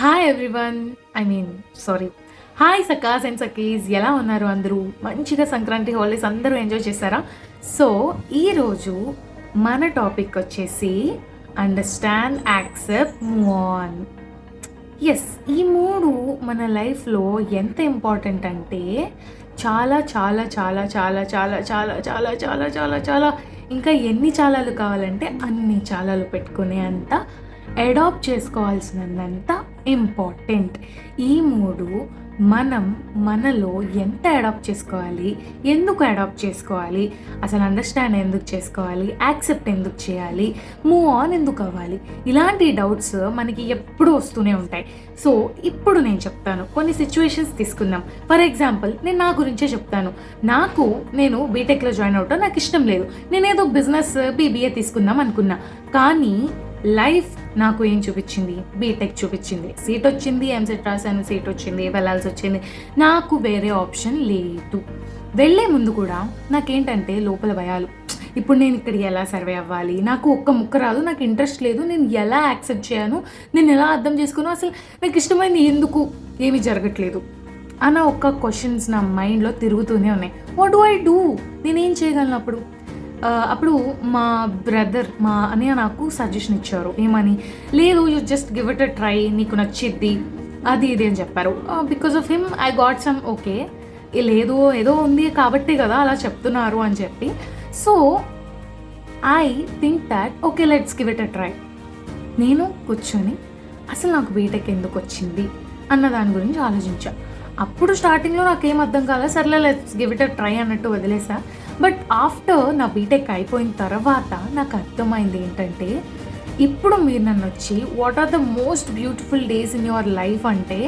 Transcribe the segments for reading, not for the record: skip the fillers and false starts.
Hi everyone. Sorry. Hi సకాస్ and సకీస్, ఎలా ఉన్నారు అందరూ? మంచిగా సంక్రాంతి హాలిడేస్ అందరూ ఎంజాయ్ చేశారా? సో ఈరోజు మన టాపిక్ వచ్చేసి understand, accept, move on. Yes, ఈ మూడు మన లైఫ్లో ఎంత ఇంపార్టెంట్ అంటే చాలా చాలా చాలా చాలా చాలా చాలా చాలా చాలా చాలా చాలా ఇంకా ఎన్ని చాలాలు కావాలంటే అన్ని చాలాలు పెట్టుకునే అంత అడాప్ట్ చేసుకోవాల్సినంత ఇంపార్టెంట్. ఈ మూడు మనం మనలో ఎంత అడాప్ట్ చేసుకోవాలి, ఎందుకు అడాప్ట్ చేసుకోవాలి, అసలు అండర్స్టాండ్ ఎందుకు చేసుకోవాలి, యాక్సెప్ట్ ఎందుకు చేయాలి, మూవ్ ఆన్ ఎందుకు అవ్వాలి, ఇలాంటి డౌట్స్ మనకి ఎప్పుడు వస్తూనే ఉంటాయి. సో ఇప్పుడు నేను చెప్తాను, కొన్ని సిచ్యువేషన్స్ తీసుకుందాం. ఫర్ ఎగ్జాంపుల్, నేను నా గురించే చెప్తాను. నేను బీటెక్లో జాయిన్ అవటం నాకు ఇష్టం లేదు. నేనేదో బిజినెస్ బీబీఏ తీసుకుందాం అనుకున్నా, కానీ లైఫ్ నాకు ఏం చూపించింది? బీటెక్ చూపించింది. సీట్ వచ్చింది, ఎంసెట్ రాశాను, సీట్ వచ్చింది, వెళ్ళాల్సి వచ్చింది. నాకు వేరే ఆప్షన్ లేదు. వెళ్ళే ముందు కూడా నాకేంటంటే లోపల భయాలు. ఇప్పుడు నేను ఇక్కడ ఎలా సర్వే అవ్వాలి, నాకు ఒక్క ముక్క రాదు, నాకు ఇంట్రెస్ట్ లేదు, నేను ఎలా యాక్సెప్ట్ చేయను, నేను ఎలా అర్థం చేసుకున్నాను, అసలు నాకు ఇష్టమైంది ఎందుకు, ఏమీ జరగట్లేదు అన్న ఒక్క క్వశ్చన్స్ నా మైండ్లో తిరుగుతూనే ఉన్నాయి. What do I do? నేనేం చేయగలను? అప్పుడు మా బ్రదర్, మా అన్నయ్య నాకు సజెషన్ ఇచ్చారు. ఏమని? లేదు, you just give it a try, నీకు నచ్చిద్ది, అది ఇది అని చెప్పారు. Because of him I got some okay, లేదు ఏదో ఉంది కాబట్టి కదా అలా చెప్తున్నారు అని చెప్పి. So I think that okay, let's give it a try. నేను కూర్చొని అసలు నాకు బీటెక్ ఎందుకు వచ్చింది అన్న దాని గురించి ఆలోచించా. అప్పుడు స్టార్టింగ్లో నాకేం అర్థం కాలే, సర్లే let's give it a try అన్నట్టు వదిలేసా. బట్ ఆఫ్టర్ నా బీటెక్ అయిపోయిన తర్వాత నాకు అర్థమైంది ఏంటంటే, ఇప్పుడు మీరు నన్ను వచ్చి what are the most beautiful days in your life అంటే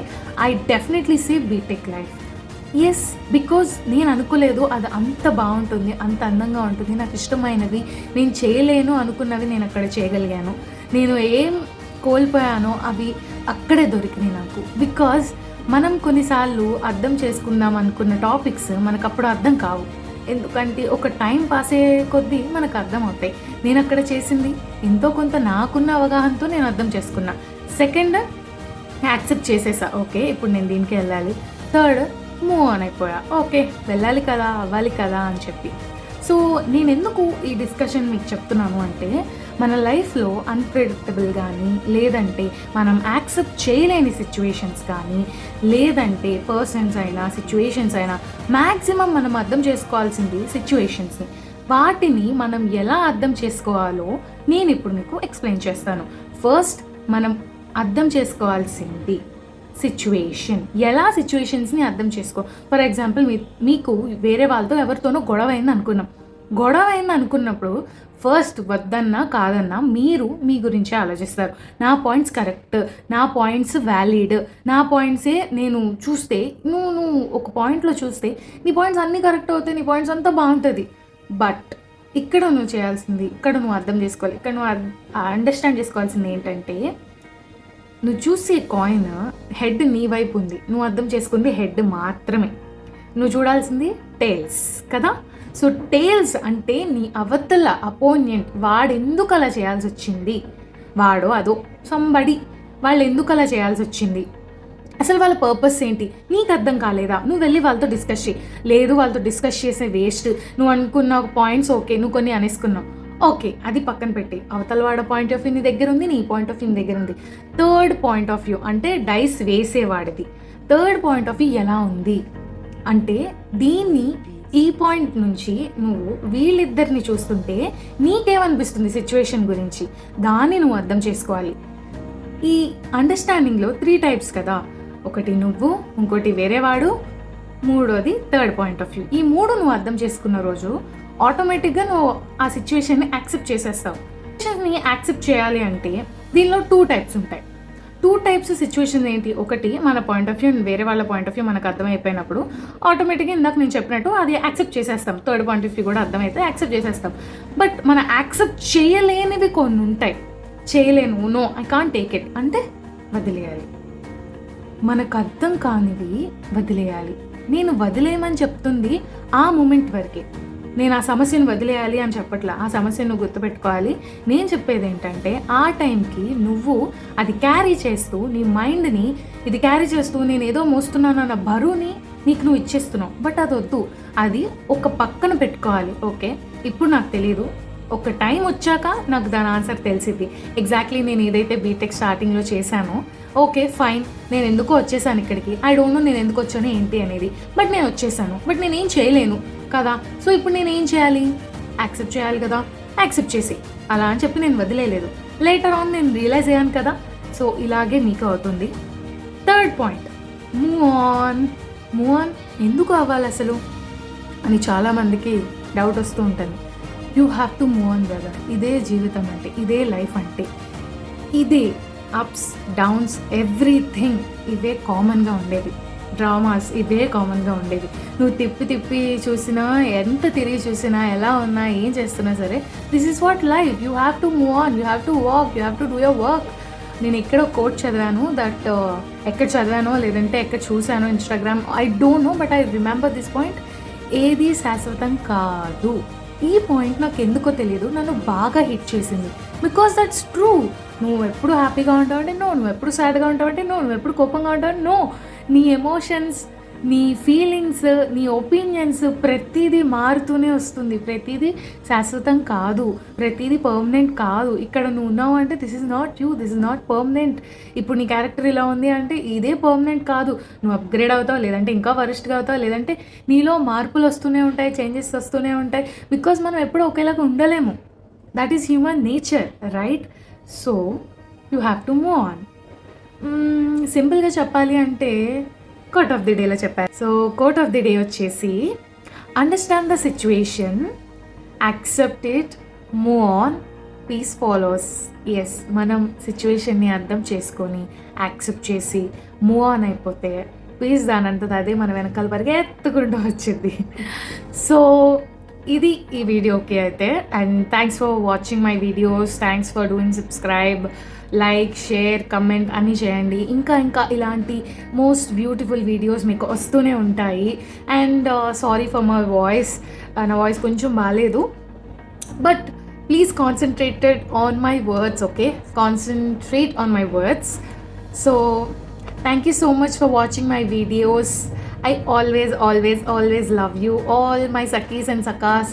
I definitely say BTech life. Yes, because నేను అనుకోలేదు అది అంత బాగుంటుంది, అంత అందంగా ఉంటుంది. నాకు ఇష్టమైనవి నేను చేయలేను అనుకున్నవి నేను అక్కడ చేయగలిగాను. నేను ఏం కోల్పోయానో అవి అక్కడే దొరికినాయి నాకు. బికాజ్ మనం కొన్నిసార్లు అర్థం చేసుకుందాం అనుకున్న టాపిక్స్ మనకు అప్పుడు అర్థం కావు. ఎందుకంటే ఒక టైం పాస్ అయ్యే కొద్దీ మనకు అర్థం అవుతాయి. నేను అక్కడ చేసింది ఎంతో కొంత నాకున్న అవగాహనతో నేను అర్థం చేసుకున్నా. సెకండ్, యాక్సెప్ట్ చేసేసా, ఓకే ఇప్పుడు నేను దీనికి వెళ్ళాలి. థర్డ్, మూవ్ ఆన్ అయిపోయా, ఓకే వెళ్ళాలి కదా, అవ్వాలి కదా అని చెప్పి. సో నేను ఎందుకు ఈ డిస్కషన్ మీకు చెప్తున్నాను అంటే, మన లైఫ్లో అన్ప్రెడిక్టబుల్ కానీ, లేదంటే మనం యాక్సెప్ట్ చేయలేని సిచ్యువేషన్స్ కానీ, లేదంటే పర్సన్స్ అయినా సిచ్యువేషన్స్ అయినా, మ్యాక్సిమం మనం అర్థం చేసుకోవాల్సింది సిచ్యువేషన్స్ని. వాటిని మనం ఎలా అర్థం చేసుకోవాలో నేను ఇప్పుడు మీకు ఎక్స్ప్లెయిన్ చేస్తాను. ఫస్ట్ మనం అర్థం చేసుకోవాల్సింది సిచ్యువేషన్. ఎలా సిచ్యువేషన్స్ని అర్థం చేసుకో. ఫర్ ఎగ్జాంపుల్, మీకు వేరే వాళ్ళతో ఎవరితోనో గొడవ అయింది అనుకున్నప్పుడు ఫస్ట్ వద్దన్నా కాదన్నా మీరు మీ గురించే ఆలోచిస్తారు. నా పాయింట్స్ కరెక్ట్, నా పాయింట్స్ వ్యాలిడ్, నా పాయింట్సే నేను చూస్తే, నువ్వు ఒక పాయింట్లో చూస్తే నీ పాయింట్స్ అన్నీ కరెక్ట్ అవుతాయి, నీ పాయింట్స్ అంతా బాగుంటుంది. బట్ ఇక్కడ నువ్వు చేయాల్సింది, ఇక్కడ నువ్వు అర్థం చేసుకోవాలి, ఇక్కడ నువ్వు అండర్స్టాండ్ చేసుకోవాల్సింది ఏంటంటే, నువ్వు చూసే కాయిన్ హెడ్ నీ వైపు ఉంది, నువ్వు అర్థం చేసుకుంది హెడ్ మాత్రమే, నువ్వు చూడాల్సింది టేల్స్ కదా. సో టేల్స్ అంటే నీ అవతల అపోనెంట్, వాడు ఎందుకు అలా చేయాల్సి వచ్చింది, వాడో అదో సంబడి, వాళ్ళు ఎందుకు అలా చేయాల్సి వచ్చింది, అసలు వాళ్ళ పర్పస్ ఏంటి, నీకు అర్థం కాలేదా, నువ్వు వెళ్ళి వాళ్ళతో డిస్కస్ చేయి. లేదు, వాళ్ళతో డిస్కస్ చేసే వేస్ట్, నువ్వు అనుకున్న పాయింట్స్ ఓకే, నువ్వు కొన్ని అనేసుకున్నావు, ఓకే అది పక్కన పెట్టి, అవతల వాడ పాయింట్ ఆఫ్ వ్యూ నీ దగ్గర ఉంది, నీ పాయింట్ ఆఫ్ వ్యూ నీ దగ్గర ఉంది. థర్డ్ పాయింట్ ఆఫ్ వ్యూ అంటే డైస్ వేసేవాడిది. థర్డ్ పాయింట్ ఆఫ్ వ్యూ ఎలా ఉంది అంటే, ఈ పాయింట్ నుంచి నువ్వు వీళ్ళిద్దరిని చూస్తుంటే నీకేమనిపిస్తుంది సిచ్యువేషన్ గురించి, దాన్ని నువ్వు అర్థం చేసుకోవాలి. ఈ అండర్స్టాండింగ్లో 3 టైప్స్ కదా, ఒకటి నువ్వు, ఇంకోటి వేరేవాడు, మూడోది థర్డ్ పాయింట్ ఆఫ్ వ్యూ. ఈ 3 నువ్వు అర్థం చేసుకున్న రోజు ఆటోమేటిక్గా నువ్వు ఆ సిచ్యువేషన్ని యాక్సెప్ట్ చేసేస్తావు. సిచ్యువేషన్ని యాక్సెప్ట్ చేయాలి అంటే దీనిలో 2 టైప్స్ ఉంటాయి. 2 టైప్స్ సిచ్యువేషన్ ఏంటి? ఒకటి మన పాయింట్ ఆఫ్ వ్యూ, వేరే వాళ్ళ పాయింట్ ఆఫ్ వ్యూ మనకు అర్థమైపోయినప్పుడు ఆటోమేటిక్గా ఇందాక నేను చెప్పినట్టు అది యాక్సెప్ట్ చేసేస్తాం. థర్డ్ పాయింట్ ఆఫ్ వ్యూ కూడా అర్థమైతే యాక్సెప్ట్ చేసేస్తాం. బట్ మన యాక్సెప్ట్ చేయలేనివి కొన్ని ఉంటాయి. చేయలేను, no I can't take it అంటే వదిలేయాలి. మనకు అర్థం కానివి వదిలేయాలి. నేను వదిలేయమని చెప్తుంది ఆ మూమెంట్ వరకే. నేను ఆ సమస్యను వదిలేయాలి అని చెప్పట్లా. ఆ సమస్యను నువ్వు గుర్తుపెట్టుకోవాలి. నేను చెప్పేది ఏంటంటే ఆ టైంకి నువ్వు అది క్యారీ చేస్తూ నీ మైండ్ని ఇది క్యారీ చేస్తూ నేను ఏదో మోస్తున్నానన్న బరువుని నీకు నువ్వు ఇచ్చేస్తున్నావు. బట్ అది వద్దు. అది ఒక పక్కన పెట్టుకోవాలి. ఓకే, ఇప్పుడు నాకు తెలియదు, ఒక టైం వచ్చాక నాకు దాని ఆన్సర్ తెలిసిద్ది. ఎగ్జాక్ట్లీ నేను ఏదైతే బీటెక్ స్టార్టింగ్లో చేశానో ఓకే ఫైన్, నేను ఎందుకో వచ్చేసాను ఇక్కడికి. ఐ డోంట్ నో నేను ఎందుకు వచ్చాను ఏంటి అనేది. బట్ నేను వచ్చేసాను. బట్ నేనేం చేయలేను కదా. సో ఇప్పుడు నేను ఏం చేయాలి? యాక్సెప్ట్ చేయాలి కదా. యాక్సెప్ట్ చేసి అలా అని చెప్పి నేను వదిలేయలేదు. లేటర్ ఆన్ నేను రియలైజ్ అయ్యాను కదా. సో ఇలాగే మీకు అవుతుంది. Third point, move on. Move on ఎందుకు అవ్వాలి అసలు అని చాలామందికి డౌట్ వస్తూ ఉంటుంది. You have to move on brother. ఇదే జీవితం అంటే, ఇదే లైఫ్ అంటే, ఇదే అప్స్ డౌన్స్ ఎవ్రీథింగ్ ఇవే కామన్గా ఉండేది. డ్రామాస్ ఇవే కామన్గా ఉండేది. నువ్వు తిప్పి తిప్పి చూసినా, ఎంత తిరిగి చూసినా, ఎలా ఉన్నా, ఏం చేస్తున్నా సరే, this is what life. You have to move on, you have to walk, you have to do your work. నేను ఎక్కడో కోట్ చదివాను, దట్ ఎక్కడ చదివానో లేదంటే ఎక్కడ చూశానో Instagram, I don't know, but I remember this point. ఏది శాశ్వతం కాదు. ఈ పాయింట్ నాకు ఎందుకో తెలియదు, నన్ను బాగా హిట్ చేసింది. Because that's true. నువ్వు ఎప్పుడు హ్యాపీగా ఉంటావంటే నో, నువ్వు ఎప్పుడు సాడ్గా ఉంటావంటే నో, నువ్వు ఎప్పుడు కోపంగా ఉంటావంటే నో. నీ ఎమోషన్స్, నీ ఫీలింగ్స్, నీ ఒపీనియన్స్ ప్రతిదీ మారుతూనే వస్తుంది. ప్రతిదీ శాశ్వతం కాదు, ప్రతిదీ పర్మనెంట్ కాదు. ఇక్కడ నువ్వు ఉన్నావు అంటే this is not you, this is not permanent. ఇప్పుడు నీ క్యారెక్టర్ ఇలా ఉంది అంటే ఇదే పర్మనెంట్ కాదు. నువ్వు అప్గ్రేడ్ అవుతావు, లేదంటే ఇంకా వరస్ట్గా అవుతావు, లేదంటే నీలో మార్పులు వస్తూనే ఉంటాయి, చేంజెస్ వస్తూనే ఉంటాయి. బికాజ్ మనం ఎప్పుడూ ఒకేలాగా ఉండలేము. That is human nature, right? So you have to move on. సింపుల్గా చెప్పాలి అంటే కోట్ ఆఫ్ ది డేలో చెప్పారు. So quote of the day వచ్చేసి, understand the situation, accept it, move on, peace follows. Yes, మనం సిచ్యువేషన్ని అర్థం చేసుకొని యాక్సెప్ట్ చేసి మూవ్ ఆన్ అయిపోతే పీస్ దానంతది అదే మన వెనకాల పరిగెత్తుకుంటూ వచ్చింది. సో ఇది ఈ వీడియోకి అయితే. And thanks for watching my videos, thanks for doing subscribe, like, share, comment అన్నీ చేయండి. ఇంకా ఇంకా ఇలాంటి మోస్ట్ బ్యూటిఫుల్ వీడియోస్ మీకు వస్తూనే ఉంటాయి. And sorry for my voice, నా వాయిస్ కొంచెం బాగాలేదు, but please concentrated on my words, okay? Concentrate on my words. So thank you so much for watching my videos. I always love you, all my Sakis and Sakas.